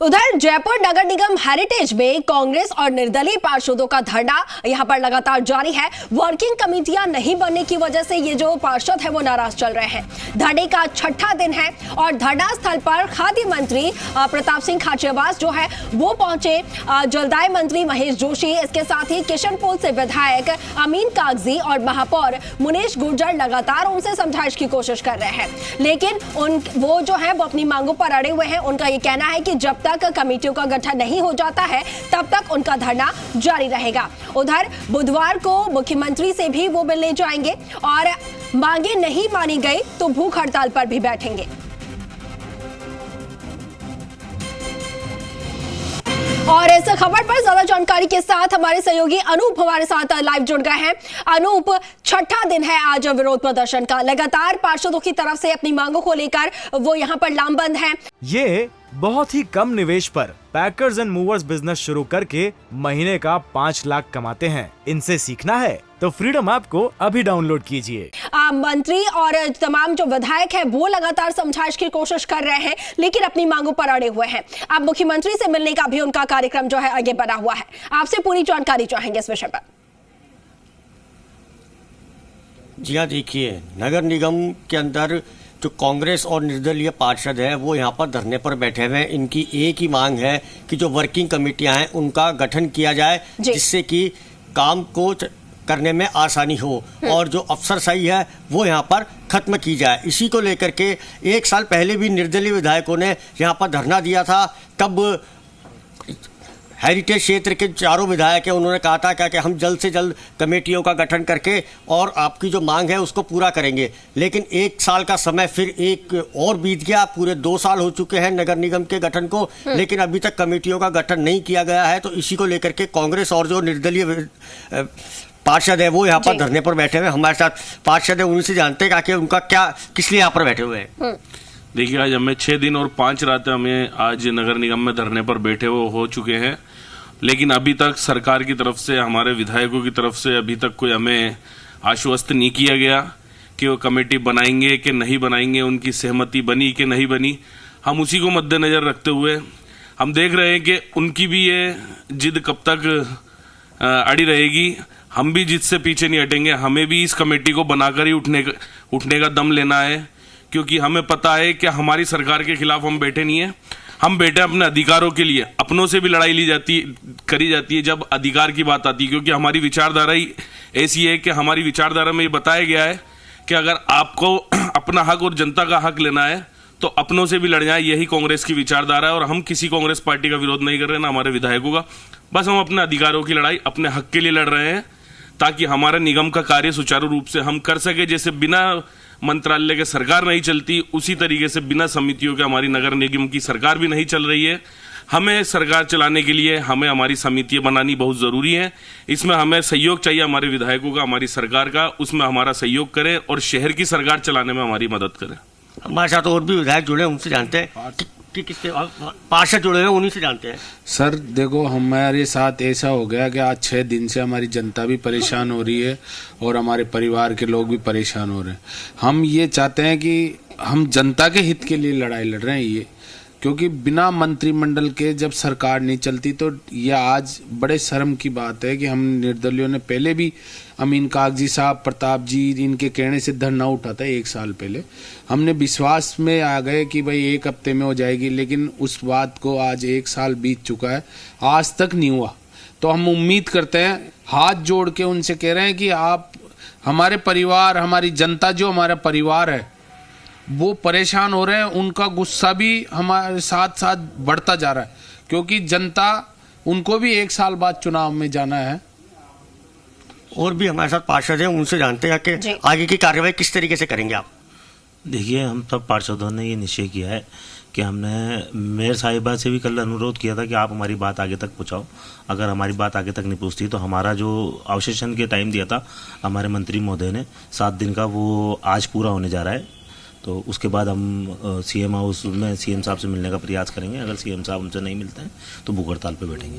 उधर जयपुर नगर निगम हेरिटेज में कांग्रेस और निर्दलीय पार्षदों का धरना यहां पर लगातार जारी है। वर्किंग कमेटियां नहीं बनने की वजह से ये जो पार्षद है वो नाराज चल रहे हैं। धरने का छठा दिन है और धरना स्थल पर खाद्य मंत्री प्रताप सिंह खाचरियावास जो है वो पहुंचे, जलदाय मंत्री महेश जोशी, इसके साथ ही किशनपोल से विधायक अमीन कागजी और महापौर मुनेश गुर्जर लगातार उनसे समझाइश की कोशिश कर रहे हैं, लेकिन वो जो है वो अपनी मांगों पर अड़े हुए हैं। उनका ये कहना है कि जब तक कमेटियों का गठन नहीं हो जाता है तब तक उनका धरना जारी रहेगा। उधर बुधवार को मुख्यमंत्री से भी वो मिलने जाएंगे और मांगे नहीं मानी गई तो भूख हड़ताल पर भी बैठेंगे। और इस खबर पर ज्यादा जानकारी के साथ हमारे सहयोगी अनूप हमारे साथ लाइव जुड़ गए हैं। अनूप, छठा दिन है आज विरोध प्रदर्शन का, लगातार पार्षदों की तरफ से अपनी मांगों को लेकर वो यहाँ पर लामबंद हैं। ये बहुत ही कम निवेश पर पैकर्स एंड मूवर्स बिजनेस शुरू करके महीने का 5 लाख कमाते हैं। इनसे सीखना है तो फ्रीडम ऐप को अभी डाउनलोड कीजिए। मंत्री और तमाम जो विधायक हैं वो लगातार समझाइश की कोशिश कर रहे हैं, लेकिन अपनी मांगों पर अड़े हुए हैं। अब मुख्यमंत्री से मिलने का भी उनका कार्यक्रम जो है आगे बना हुआ है। आपसे पूरी जानकारी चाहेंगे इस विषय पर। जी हाँ, देखिए, नगर निगम के अंदर जो कांग्रेस और निर्दलीय पार्षद है वो यहाँ पर धरने पर बैठे हुए हैं। इनकी एक ही मांग है कि जो वर्किंग कमेटियां हैं उनका गठन किया जाए, जिससे कि काम को करने में आसानी हो और जो अफसरशाही है वो यहाँ पर खत्म की जाए। इसी को लेकर के 1 साल पहले भी निर्दलीय विधायकों ने यहाँ पर धरना दिया था। तब हेरिटेज क्षेत्र के चारों विधायक हैं, उन्होंने कहा था कि हम जल्द से जल्द कमेटियों का गठन करके और आपकी जो मांग है उसको पूरा करेंगे। लेकिन 1 साल का समय फिर एक और बीत गया, पूरे 2 साल हो चुके हैं नगर निगम के गठन को, लेकिन अभी तक कमेटियों का गठन नहीं किया गया है। तो इसी को लेकर के कांग्रेस और जो निर्दलीय पार्षद है वो यहाँ पर धरने पर बैठे हुए। हमारे साथ पार्षद है, उन्हीं से जानते हैं कि उनका क्या, किस लिए यहाँ पर बैठे हुए हैं। देखिए, आज हमें 6 दिन और 5 रातें हमें आज नगर निगम में धरने पर बैठे हुए हो चुके हैं, लेकिन अभी तक सरकार की तरफ से, हमारे विधायकों की तरफ से अभी तक कोई हमें आश्वस्त नहीं किया गया कि वो कमेटी बनाएंगे कि नहीं बनाएंगे, उनकी सहमति बनी कि नहीं बनी। हम उसी को मद्देनजर रखते हुए हम देख रहे हैं कि उनकी भी ये जिद कब तक अड़ी रहेगी। हम भी जिद से पीछे नहीं हटेंगे। हमें भी इस कमेटी को बनाकर ही उठने का दम लेना है, क्योंकि हमें पता है कि हमारी सरकार के खिलाफ हम बैठे नहीं है। हम बैठे अपने अधिकारों के लिए। अपनों से भी लड़ाई करी जाती है जब अधिकार की बात आती है, क्योंकि हमारी विचारधारा ही ऐसी है कि हमारी विचारधारा में ये बताया गया है कि अगर आपको अपना हक और जनता का हक लेना है तो अपनों से भी लड़ जाए। यही कांग्रेस की विचारधारा है और हम किसी कांग्रेस पार्टी का विरोध नहीं कर रहे, ना हमारे विधायकों का। बस हम अपने अधिकारों की लड़ाई अपने हक के लिए लड़ रहे हैं, ताकि हमारे निगम का कार्य सुचारू रूप से हम कर सके। जैसे बिना मंत्रालय के सरकार नहीं चलती, उसी तरीके से बिना समितियों के हमारी नगर निगम की सरकार भी नहीं चल रही है। हमें सरकार चलाने के लिए हमें हमारी समितियां बनानी बहुत ज़रूरी है। इसमें हमें सहयोग चाहिए हमारे विधायकों का, हमारी सरकार का। उसमें हमारा सहयोग करें और शहर की सरकार चलाने में हमारी मदद करें। हमारे साथ और भी विधायक जुड़े हैं, उनसे जानते हैं कि किससे पार्षद जुड़े हैं, उन्हीं से जानते हैं। सर देखो, हमारे साथ ऐसा हो गया कि आज 6 दिन से हमारी जनता भी परेशान हो रही है और हमारे परिवार के लोग भी परेशान हो रहे हैं। हम ये चाहते हैं कि हम जनता के हित के लिए लड़ाई लड़ रहे हैं ये, क्योंकि बिना मंत्रिमंडल के जब सरकार नहीं चलती तो यह आज बड़े शर्म की बात है कि हम निर्दलियों ने पहले भी अमीन कागजी साहब, प्रताप जी, इनके कहने से धरना उठा था 1 साल पहले। हमने विश्वास में आ गए कि भाई 1 हफ्ते में हो जाएगी, लेकिन उस बात को आज 1 साल बीत चुका है, आज तक नहीं हुआ। तो हम उम्मीद करते हैं, हाथ जोड़ के उनसे कह रहे हैं कि आप हमारे परिवार, हमारी जनता जो हमारा परिवार है वो परेशान हो रहे हैं, उनका गुस्सा भी हमारे साथ साथ बढ़ता जा रहा है, क्योंकि जनता, उनको भी 1 साल बाद चुनाव में जाना है। और भी हमारे साथ पार्षद हैं, उनसे जानते हैं कि आगे की कार्रवाई किस तरीके से करेंगे आप। देखिए, हम सब पार्षदों ने ये निश्चय किया है कि हमने मेयर साहिबा से भी कल अनुरोध किया था कि आप हमारी बात आगे तक पहुंचाओ। अगर हमारी बात आगे तक नहीं पहुंचती तो हमारा जो अवशेषण के टाइम दिया था हमारे मंत्री महोदय ने 7 दिन का, वो आज पूरा होने जा रहा है। तो उसके बाद हम सीएम हाउस में सीएम साहब से मिलने का प्रयास करेंगे। अगर सीएम साहब हमसे नहीं मिलते हैं तो भूख हड़ताल पे बैठेंगे।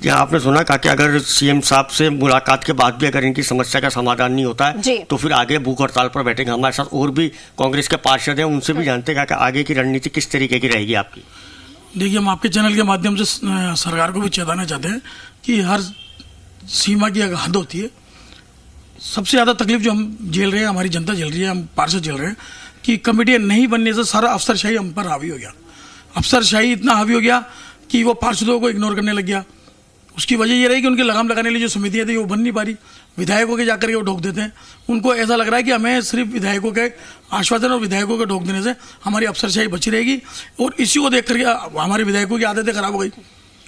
जी, आपने सुना कहा कि अगर सीएम साहब से मुलाकात के बाद भी अगर इनकी समस्या का समाधान नहीं होता है तो फिर आगे भूख हड़ताल पर बैठेंगे। हमारे साथ और भी कांग्रेस के पार्षद हैं, उनसे भी जानते हैं कि आगे की रणनीति किस तरीके की रहेगी आपकी। देखिए, हम आपके चैनल के माध्यम से सरकार को भी चेताना चाहते हैं कि हर सीमा की एक हद होती है। सबसे ज़्यादा तकलीफ जो हम झेल रहे हैं, हमारी जनता झेल रही है, हम पार्षद झेल रहे हैं कि कमेटियाँ नहीं बनने से सारा अफसरशाही हम पर हावी हो गया। अफसरशाही इतना हावी हो गया कि वो पार्षदों को इग्नोर करने लग गया। उसकी वजह ये रही कि उनकी लगाम लगाने वाली जो समितियाँ थी वो बन नहीं पा रही। विधायकों के जाकर के वो ढोक देते हैं। उनको ऐसा लग रहा है कि हमें सिर्फ विधायकों के आश्वासन और विधायकों के ढोक देने से हमारी अफसरशाही बची रहेगी, और इसी को देख करके हमारे विधायकों की आदतें खराब हो गई।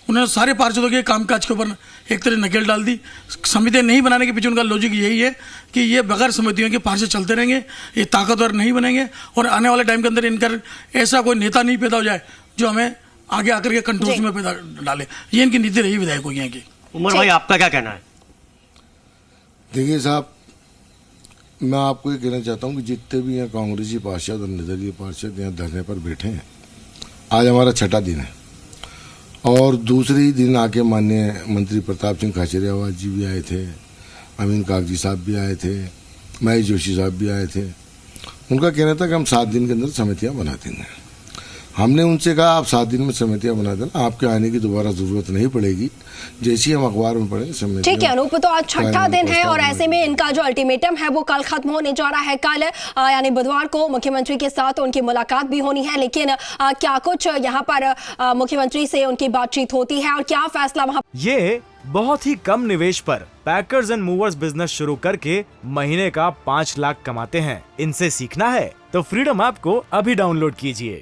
उन्होंने सारे पार्षदों के कामकाज के ऊपर एक तरह नकेल डाल दी। समितियाँ नहीं बनाने के पीछे उनका लॉजिक यही है कि ये बगैर समितियों के पार्षद चलते रहेंगे, ये ताकतवर नहीं बनेंगे, और आने वाले टाइम के अंदर इनका ऐसा कोई नेता नहीं पैदा हो जाए जो हमें आगे आकर के कंट्रोल में पैदा डाले। ये इनकी नीति रही विधायकों की यहाँ की। उमर भाई, आपका क्या कहना है? देखिए साहब, मैं आपको ये कहना चाहता हूँ कि जितने भी यहाँ कांग्रेसी पार्षद और निर्दलीय पार्षद यहाँ धरने पर बैठे हैं, आज हमारा 6ठा दिन है, और दूसरे दिन आके माननीय मंत्री प्रताप सिंह खाचरियावास जी भी आए थे, अमीन कागजी साहब भी आए थे, महेश जोशी साहब भी आए थे। उनका कहना था कि हम 7 दिन के अंदर समितियाँ बना देंगे। हमने उनसे कहा आप 7 दिन में समितियाँ बना देना, आपके आने की दोबारा जरूरत नहीं पड़ेगी, जैसी हम अखबार में पढ़ेंगे समितियाँ। ठीक है अनूप, तो आज 6ठा दिन है और ऐसे में इनका जो अल्टीमेटम है वो कल खत्म होने जा रहा है। कल यानी बुधवार को मुख्यमंत्री के साथ उनकी मुलाकात भी होनी है, लेकिन क्या कुछ यहाँ पर मुख्यमंत्री से उनकी बातचीत होती है और क्या फैसला वहाँ? ये बहुत ही कम निवेश पर पैकर्स एंड मूवर्स बिजनेस शुरू करके महीने का 5 लाख कमाते हैं। इनसे सीखना है तो फ्रीडम ऐप को अभी डाउनलोड कीजिए।